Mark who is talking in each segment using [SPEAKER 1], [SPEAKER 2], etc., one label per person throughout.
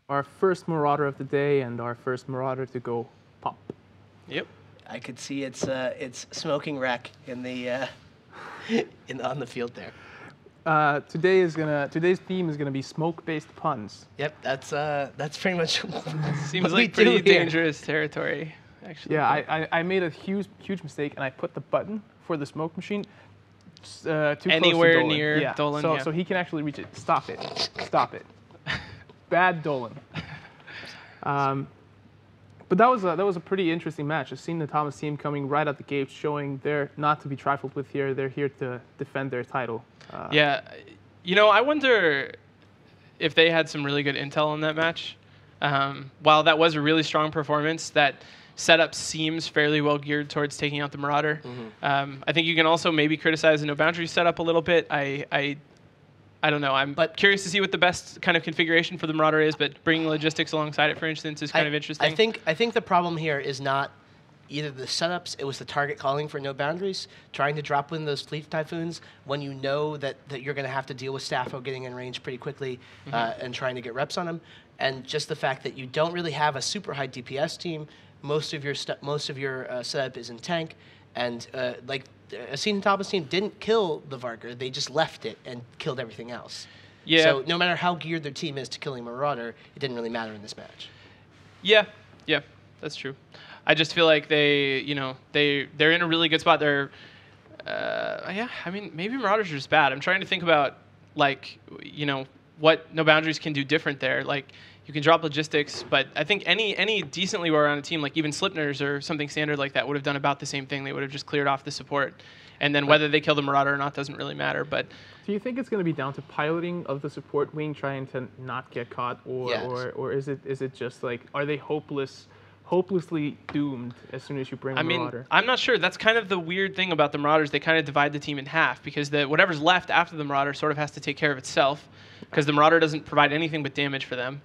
[SPEAKER 1] our first Marauder of the day and our first Marauder to go pop.
[SPEAKER 2] Yep.
[SPEAKER 3] I could see its smoking wreck in the on the field there.
[SPEAKER 1] Today's theme is gonna be smoke-based puns.
[SPEAKER 3] Yep, that's pretty much.
[SPEAKER 2] Seems
[SPEAKER 3] what we
[SPEAKER 2] like pretty
[SPEAKER 3] do here.
[SPEAKER 2] dangerous territory, actually.
[SPEAKER 1] Yeah, I made a huge mistake, and I put the button for the smoke machine too close to
[SPEAKER 2] Anywhere
[SPEAKER 1] Dolan.
[SPEAKER 2] near Dolan,
[SPEAKER 1] So,
[SPEAKER 2] yeah.
[SPEAKER 1] so he can actually reach it. Stop it. Stop it. Bad Dolan. But that was a pretty interesting match. I've seen the Thomas team coming right out the gate, showing they're not to be trifled with here. They're here to defend their title.
[SPEAKER 2] Yeah, I wonder if they had some really good intel on that match. While that was a really strong performance, that setup seems fairly well geared towards taking out the Marauder.
[SPEAKER 3] Mm-hmm.
[SPEAKER 2] I think you can also maybe criticize the No Boundaries setup a little bit. I don't know. I'm curious to see what the best kind of configuration for the Marauder is, but bringing logistics alongside it, for instance, is kind of interesting.
[SPEAKER 3] I think the problem here is not either the setups, it was the target calling for No Boundaries, trying to drop in those Fleet Typhoons when you know that you're going to have to deal with Staffo getting in range pretty quickly and trying to get reps on him, and just the fact that you don't really have a super high DPS team. Most of your setup is in tank, and a Seen Thomas team didn't kill the Varker, they just left it and killed everything else.
[SPEAKER 2] Yeah.
[SPEAKER 3] So no matter how geared their team is to killing Marauder, it didn't really matter in this match.
[SPEAKER 2] Yeah, that's true. I just feel like they're in a really good spot. They're, maybe Marauders are just bad. I'm trying to think about what No Boundaries can do different there. Like, you can drop logistics, but I think any decently well-rounded team, like even Slipners or something standard like that, would have done about the same thing. They would have just cleared off the support. And then whether they kill the Marauder or not doesn't really matter. But
[SPEAKER 1] do you think it's going to be down to piloting of the support wing, trying to not get caught, or is it just like, are they hopelessly doomed as soon as you bring a Marauder?
[SPEAKER 2] I'm not sure. That's kind of the weird thing about the Marauders. They kind of divide the team in half because whatever's left after the Marauder sort of has to take care of itself because the Marauder doesn't provide anything but damage for them.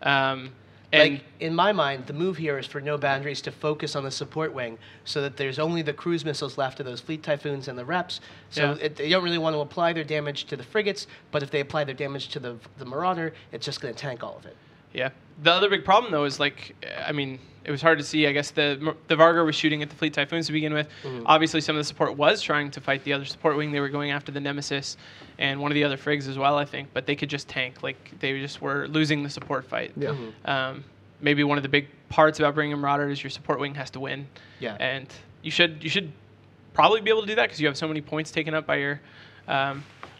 [SPEAKER 3] Mm-hmm. And in my mind, the move here is for No Boundaries to focus on the support wing so that there's only the cruise missiles left of those Fleet Typhoons and the reps. So they don't really want to apply their damage to the frigates, but if they apply their damage to the Marauder, it's just going to tank all of it.
[SPEAKER 2] Yeah. The other big problem, though, is it was hard to see. I guess the Vargar was shooting at the Fleet Typhoons to begin with. Mm-hmm. Obviously, some of the support was trying to fight the other support wing. They were going after the Nemesis and one of the other frigs as well, I think. But they could just tank. Like, they just were losing the support fight.
[SPEAKER 1] Yeah.
[SPEAKER 3] Mm-hmm.
[SPEAKER 2] Maybe one of the big parts about bringing a Marauder is your support wing has to win.
[SPEAKER 3] Yeah.
[SPEAKER 2] And you should probably be able to do that because you have so many points taken up by your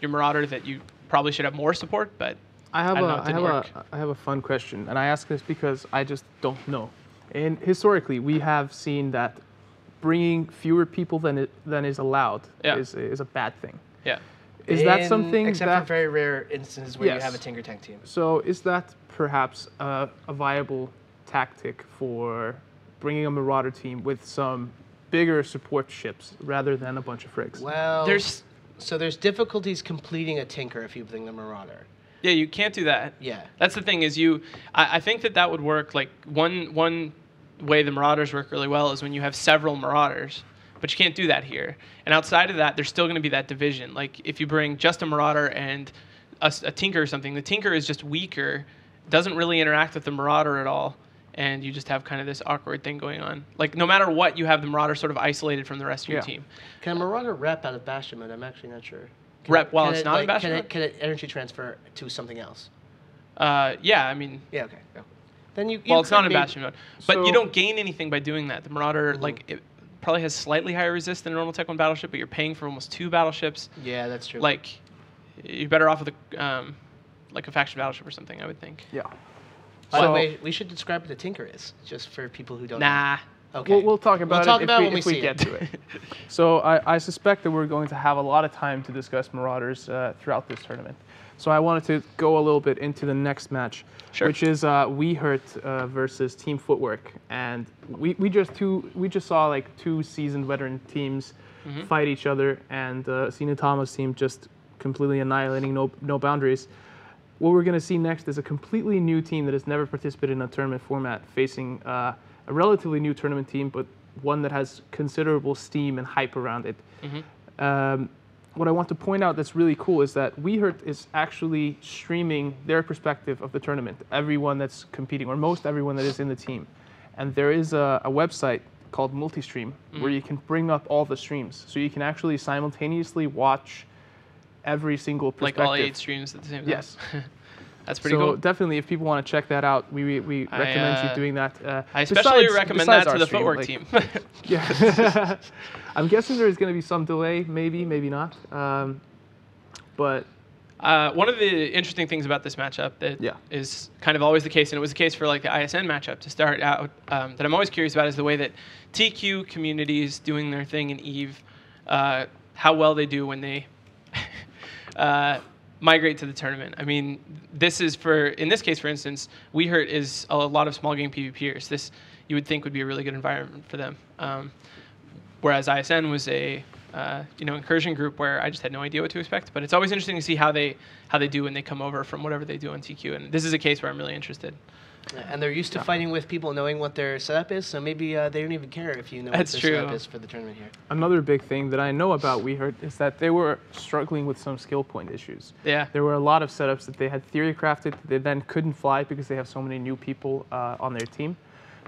[SPEAKER 2] Marauder that you probably should have more support, but
[SPEAKER 1] I have a fun question, and I ask this because I just don't know. And historically, we have seen that bringing fewer people than is allowed is a bad thing.
[SPEAKER 2] Yeah.
[SPEAKER 1] Is that something
[SPEAKER 3] except for very rare instances where you have a Tinker Tank team.
[SPEAKER 1] So is that perhaps a viable tactic for bringing a Marauder team with some bigger support ships rather than a bunch of frigs?
[SPEAKER 3] Well, there's difficulties completing a Tinker if you bring the Marauder.
[SPEAKER 2] Yeah, you can't do that.
[SPEAKER 3] Yeah.
[SPEAKER 2] That's the thing is I think that would work. Like one way the Marauders work really well is when you have several Marauders, but you can't do that here. And outside of that, there's still going to be that division. Like if you bring just a Marauder and a Tinker or something, the Tinker is just weaker, doesn't really interact with the Marauder at all, and you just have kind of this awkward thing going on. Like no matter what, you have the Marauder sort of isolated from the rest of your team.
[SPEAKER 3] Can a Marauder rep out of Bastion mode? I'm actually not sure.
[SPEAKER 2] It's not in Bastion mode?
[SPEAKER 3] Can it energy transfer to something else?
[SPEAKER 2] Yeah, I mean.
[SPEAKER 3] Yeah, okay. Then
[SPEAKER 2] it's not in Bastion mode, but you don't gain anything by doing that. The Marauder, it probably has slightly higher resist than a normal Tech 1 battleship, but you're paying for almost 2 battleships.
[SPEAKER 3] Yeah, that's true.
[SPEAKER 2] Like, you're better off with a faction battleship or something, I would think.
[SPEAKER 1] Yeah.
[SPEAKER 3] By the way, we should describe what the Tinker is, just for people who don't know. Okay.
[SPEAKER 1] We'll talk about it
[SPEAKER 3] when
[SPEAKER 1] we get to it. So I suspect that we're going to have a lot of time to discuss Marauders throughout this tournament. So I wanted to go a little bit into the next match, which is WeHurt versus Team Footwork, and we just saw like 2 seasoned veteran teams fight each other, and Sina Thomas team just completely annihilating no boundaries. What we're going to see next is a completely new team that has never participated in a tournament format facing a relatively new tournament team, but one that has considerable steam and hype around it. what I want to point out that's really cool is that WeHurt is actually streaming their perspective of the tournament, everyone that's competing, or most everyone that is in the team. And there is a website called Multistream where you can bring up all the streams. So you can actually simultaneously watch every single perspective.
[SPEAKER 2] Like all 8 streams at the same time?
[SPEAKER 1] Yes.
[SPEAKER 2] That's pretty cool.
[SPEAKER 1] So definitely, if people want to check that out, we recommend you doing that.
[SPEAKER 2] I especially recommend that to the footwork team.
[SPEAKER 1] Yeah. I'm guessing there's going to be some delay, maybe not. But
[SPEAKER 2] one of the interesting things about this matchup that is kind of always the case, and it was the case for like the ISN matchup to start out, that I'm always curious about is the way that TQ communities doing their thing in EVE, how well they do when they migrate to the tournament. I mean, in this case, for instance, WeHurt is a lot of small game PvPers. This you would think would be a really good environment for them. Whereas ISN was a incursion group where I just had no idea what to expect. But it's always interesting to see how they do when they come over from whatever they do on TQ. And this is a case where I'm really interested.
[SPEAKER 3] And they're used to fighting with people knowing what their setup is, so maybe they don't even care if you know what their setup is for the tournament here.
[SPEAKER 1] Another big thing that I know about WeHurt is that they were struggling with some skill point issues.
[SPEAKER 2] Yeah.
[SPEAKER 1] There were a lot of setups that they had theory crafted that they then couldn't fly because they have so many new people on their team.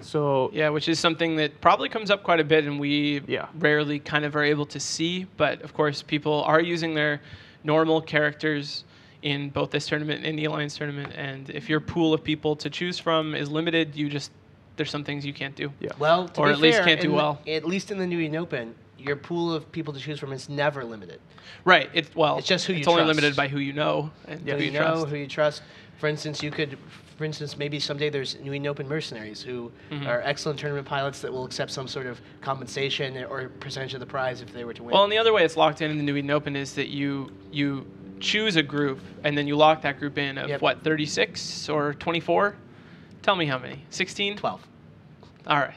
[SPEAKER 1] So
[SPEAKER 2] yeah, which is something that probably comes up quite a bit, and we rarely kind of are able to see. But of course, people are using their normal characters in both this tournament and the Alliance tournament, and if your pool of people to choose from is limited, there's some things you can't do.
[SPEAKER 1] Yeah.
[SPEAKER 3] Well,
[SPEAKER 2] or at least can't do well.
[SPEAKER 3] At least in the New Eden Open, your pool of people to choose from is never limited.
[SPEAKER 2] Right. It's
[SPEAKER 3] just who you
[SPEAKER 2] It's
[SPEAKER 3] trust.
[SPEAKER 2] only limited by who you know and who you trust.
[SPEAKER 3] Who you trust. For instance, maybe someday there's New Eden Open mercenaries who are excellent tournament pilots that will accept some sort of compensation or percentage of the prize if they were to win.
[SPEAKER 2] Well, and the other way it's locked in the New Eden Open is that you choose a group and then you lock that group in of 36 or 24? Tell me how many. 16?
[SPEAKER 3] 12.
[SPEAKER 2] All right.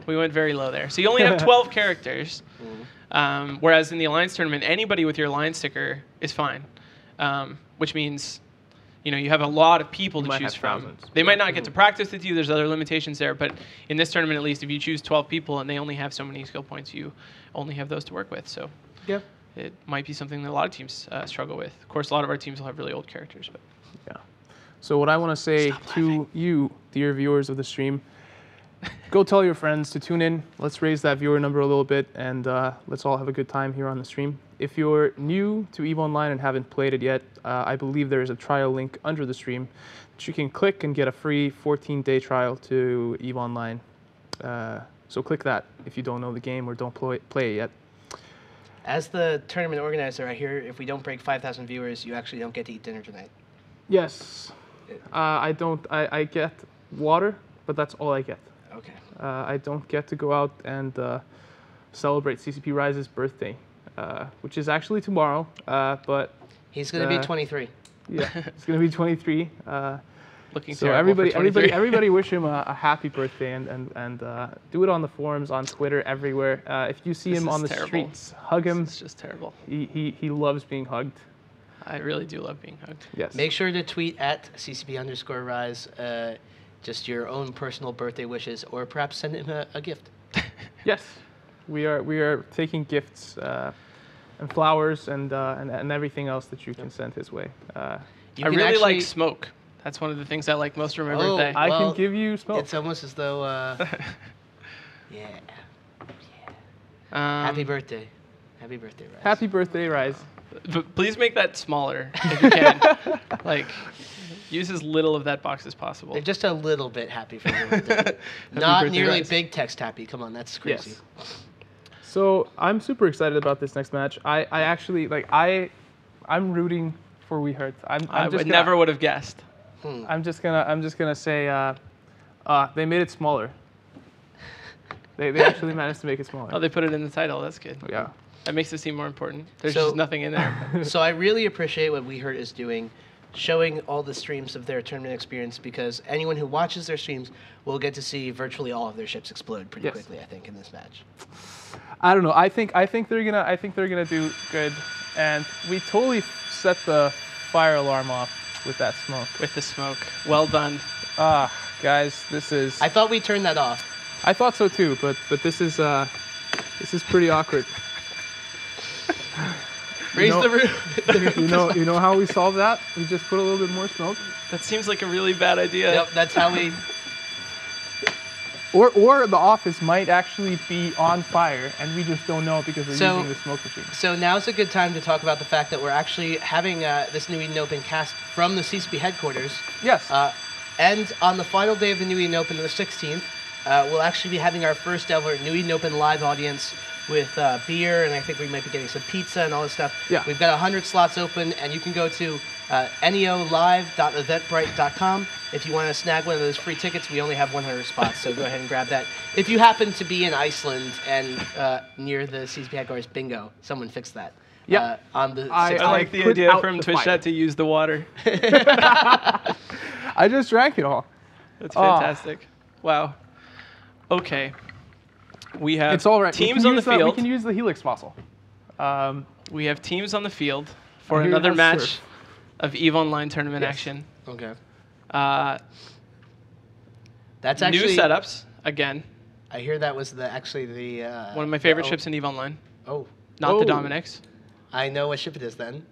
[SPEAKER 2] We went very low there. So you only have 12 characters, whereas in the Alliance tournament, anybody with your Alliance sticker is fine, which means you have a lot of people to choose from.
[SPEAKER 1] Thousands.
[SPEAKER 2] They might not get to practice with you. There's other limitations there. But in this tournament, at least, if you choose 12 people and they only have so many skill points, you only have those to work with. So it might be something that a lot of teams struggle with. Of course, a lot of our teams will have really old characters. But
[SPEAKER 1] yeah. So what I want to say to you, dear viewers of the stream, go tell your friends to tune in. Let's raise that viewer number a little bit, and let's all have a good time here on the stream. If you're new to EVE Online and haven't played it yet, I believe there is a trial link under the stream that you can click and get a free 14-day trial to EVE Online. So click that if you don't know the game or don't play it yet.
[SPEAKER 3] As the tournament organizer, I hear if we don't break 5,000 viewers, you actually don't get to eat dinner tonight.
[SPEAKER 1] Yes. I don't. I get water, but that's all I get.
[SPEAKER 3] Okay.
[SPEAKER 1] I don't get to go out and celebrate CCP Rise's birthday, which is actually tomorrow. But
[SPEAKER 3] he's going to be 23.
[SPEAKER 1] Yeah, he's going to be 23.
[SPEAKER 2] Looking
[SPEAKER 1] so
[SPEAKER 2] terrible
[SPEAKER 1] everybody wish him a happy birthday and do it on the forums, on Twitter, everywhere. If you see him on the streets, hug him.
[SPEAKER 2] It's just terrible.
[SPEAKER 1] He loves being hugged.
[SPEAKER 2] I really do love being hugged.
[SPEAKER 1] Yes.
[SPEAKER 3] Make sure to tweet at ccp_rise just your own personal birthday wishes, or perhaps send him a gift.
[SPEAKER 1] Yes, we are taking gifts and flowers and everything else that you can send his way.
[SPEAKER 2] I really like smoke. That's one of the things I like most from my birthday.
[SPEAKER 1] I can give you smoke.
[SPEAKER 3] It's almost as though, happy birthday. Happy birthday, Rise.
[SPEAKER 1] Happy birthday, Rise.
[SPEAKER 2] But please make that smaller if you can. Use as little of that box as possible.
[SPEAKER 3] They're just a little bit happy for your birthday. Not nearly Rise. Big text happy. Come on, that's crazy.
[SPEAKER 1] Yes. So I'm super excited about this next match. I actually I'm rooting for WeHurt.
[SPEAKER 2] I never would have guessed.
[SPEAKER 1] I'm just gonna say they made it smaller. They actually managed to make it smaller.
[SPEAKER 2] Oh, they put it in the title. That's good.
[SPEAKER 1] Yeah.
[SPEAKER 2] That makes it seem more important. There's just nothing in there.
[SPEAKER 3] So I really appreciate what WeHurt is doing, showing all the streams of their tournament experience, because anyone who watches their streams will get to see virtually all of their ships explode pretty quickly, I think, in this match.
[SPEAKER 1] I don't know. I think they're gonna do good, and we totally set the fire alarm off with that smoke.
[SPEAKER 2] With the smoke. Well done.
[SPEAKER 1] Guys, this is.
[SPEAKER 3] I thought we turned that off.
[SPEAKER 1] I thought so too, but this is pretty awkward.
[SPEAKER 2] Raise the roof.
[SPEAKER 1] You know how we solve that? We just put a little bit more smoke.
[SPEAKER 2] That seems like a really bad idea.
[SPEAKER 3] Yep, that's how we.
[SPEAKER 1] Or the office might actually be on fire, and we just don't know because we're using the smoke machine.
[SPEAKER 3] So now's a good time to talk about the fact that we're actually having this New Eden Open cast from the CCP headquarters.
[SPEAKER 1] Yes.
[SPEAKER 3] And on the final day of the New Eden Open, the 16th, we'll actually be having our first ever New Eden Open live audience with beer, and I think we might be getting some pizza and all this stuff.
[SPEAKER 1] Yeah.
[SPEAKER 3] We've got 100 slots open, and you can go to neolive.eventbrite.com. If you want to snag one of those free tickets, we only have 100 spots, so go ahead and grab that. If you happen to be in Iceland and near the CCP headquarters, bingo, someone fixed that.
[SPEAKER 1] Yeah.
[SPEAKER 3] On the
[SPEAKER 2] I like the idea from Twitchet to use the water.
[SPEAKER 1] I just drank it all.
[SPEAKER 2] That's fantastic. Wow. Okay. We have
[SPEAKER 1] It's all right.
[SPEAKER 2] teams on the field.
[SPEAKER 1] We can use the Helix fossil.
[SPEAKER 2] We have teams on the field for
[SPEAKER 1] I hear it
[SPEAKER 2] another
[SPEAKER 1] has
[SPEAKER 2] match
[SPEAKER 1] surf.
[SPEAKER 2] of EVE Online tournament
[SPEAKER 1] Yes.
[SPEAKER 2] action.
[SPEAKER 3] Okay.
[SPEAKER 2] New
[SPEAKER 3] That's actually
[SPEAKER 2] setups again.
[SPEAKER 3] I hear that was actually the
[SPEAKER 2] One of my favorite ships in EVE Online.
[SPEAKER 3] Oh,
[SPEAKER 2] Not the
[SPEAKER 1] Oh.
[SPEAKER 2] Dominix.
[SPEAKER 3] I know what ship it is then.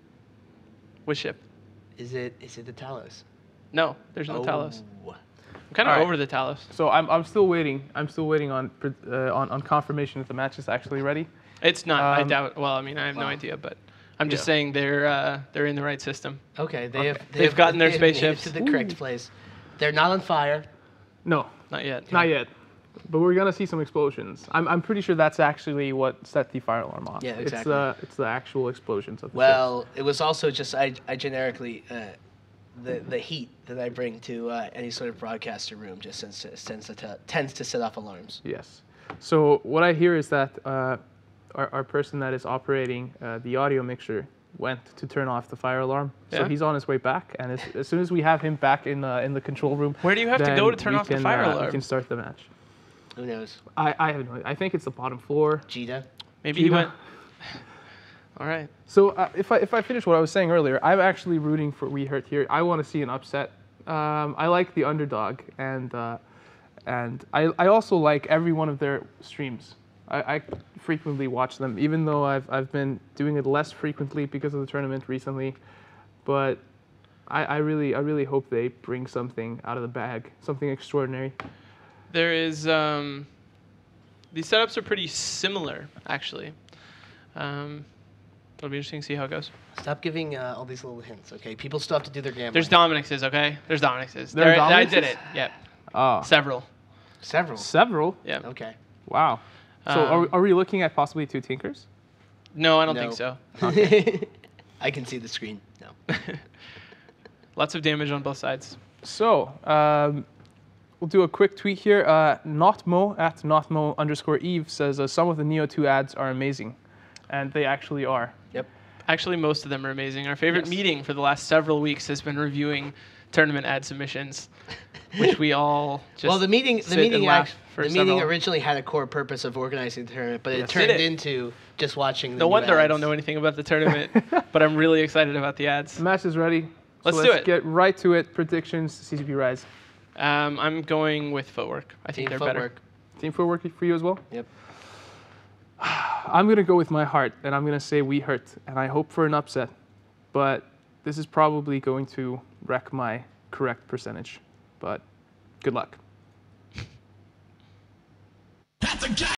[SPEAKER 2] Which ship?
[SPEAKER 3] Is it the Talos?
[SPEAKER 2] No, there's no Talos.
[SPEAKER 3] Oh.
[SPEAKER 2] I'm kind of
[SPEAKER 1] All right.
[SPEAKER 2] over the Talos.
[SPEAKER 1] So I'm still waiting. I'm still waiting on confirmation that the match is actually ready.
[SPEAKER 2] It's not. I
[SPEAKER 1] Um,
[SPEAKER 2] doubt. Well, I mean, I have no idea, but I'm just
[SPEAKER 1] Yeah.
[SPEAKER 2] saying they're in the right system.
[SPEAKER 3] Okay,
[SPEAKER 2] They've gotten their
[SPEAKER 3] made it
[SPEAKER 2] spaceships.
[SPEAKER 3] to the correct place. They're not on fire.
[SPEAKER 1] No,
[SPEAKER 2] Not yet.
[SPEAKER 1] not yet. But we're gonna see some explosions. I'm pretty sure that's actually what set the fire alarm off.
[SPEAKER 3] Yeah, exactly.
[SPEAKER 1] It's the actual explosions of the
[SPEAKER 3] Well, it was also just I generically the heat that I bring to any sort of broadcaster room just tends to set off alarms.
[SPEAKER 1] ships. Yes. So what I hear is that our person that is operating the audio mixer went to turn off the fire alarm. So
[SPEAKER 2] Yeah?
[SPEAKER 1] he's on his way back, and as soon as we have him back in the control room,
[SPEAKER 2] Where do you have to
[SPEAKER 1] then
[SPEAKER 2] go to turn
[SPEAKER 1] we
[SPEAKER 2] off the
[SPEAKER 1] can,
[SPEAKER 2] fire
[SPEAKER 1] We
[SPEAKER 2] alarm?
[SPEAKER 1] can start the match.
[SPEAKER 3] Who knows?
[SPEAKER 1] I have no idea. I think it's the bottom floor.
[SPEAKER 3] Jita?
[SPEAKER 2] Maybe you
[SPEAKER 1] Kiva.
[SPEAKER 2] went. All right.
[SPEAKER 1] So if I finish what I was saying earlier, I'm actually rooting for We Hurt here. I want to see an upset. I like the underdog, and I also like every one of their streams. I frequently watch them, even though I've been doing it less frequently because of the tournament recently. But I really hope they bring something out of the bag, something extraordinary.
[SPEAKER 2] There is. These setups are pretty similar, actually. It'll be interesting to see how it goes.
[SPEAKER 3] Stop giving all these little hints, okay? People still have to do their gambling.
[SPEAKER 2] There's Dominixes, okay? There's Dominixes.
[SPEAKER 1] There are
[SPEAKER 2] I did
[SPEAKER 1] Dominixes?
[SPEAKER 2] it. Yep.
[SPEAKER 1] Oh,
[SPEAKER 2] Several.
[SPEAKER 3] Several.
[SPEAKER 1] several.
[SPEAKER 2] Yeah.
[SPEAKER 3] Okay.
[SPEAKER 1] Wow. So are we looking at possibly 2 Tinkers?
[SPEAKER 2] No, I don't
[SPEAKER 3] No.
[SPEAKER 2] think so.
[SPEAKER 3] I can see the screen. No.
[SPEAKER 2] Lots of damage on both sides.
[SPEAKER 1] So, we'll do a quick tweet here. Notmo at Notmo_Eve says some of the NEO2 ads are amazing, and they actually are.
[SPEAKER 3] Yep.
[SPEAKER 2] Actually, most of them are amazing. Our favorite
[SPEAKER 1] Yes.
[SPEAKER 2] meeting for the last several weeks has been reviewing tournament ad submissions, which we all just
[SPEAKER 3] Well, the meeting
[SPEAKER 2] for
[SPEAKER 3] the meeting originally had a core purpose of organizing the tournament, but it
[SPEAKER 1] Yes.
[SPEAKER 3] turned
[SPEAKER 2] Did it?
[SPEAKER 3] into just watching.
[SPEAKER 2] No wonder I don't know anything about the tournament, but I'm really excited about the ads.
[SPEAKER 1] The match is ready.
[SPEAKER 2] Let's
[SPEAKER 1] so
[SPEAKER 2] do
[SPEAKER 1] let's
[SPEAKER 2] it.
[SPEAKER 1] get right to it. Predictions, CCP Rise.
[SPEAKER 2] I'm going with footwork. I think
[SPEAKER 3] Team
[SPEAKER 2] they're better.
[SPEAKER 3] footwork.
[SPEAKER 1] Team footwork for you as well?
[SPEAKER 3] Yep.
[SPEAKER 1] I'm going to go with my heart, and I'm going to say We Hurt, and I hope for an upset. But this is probably going to wreck my correct percentage. But good luck.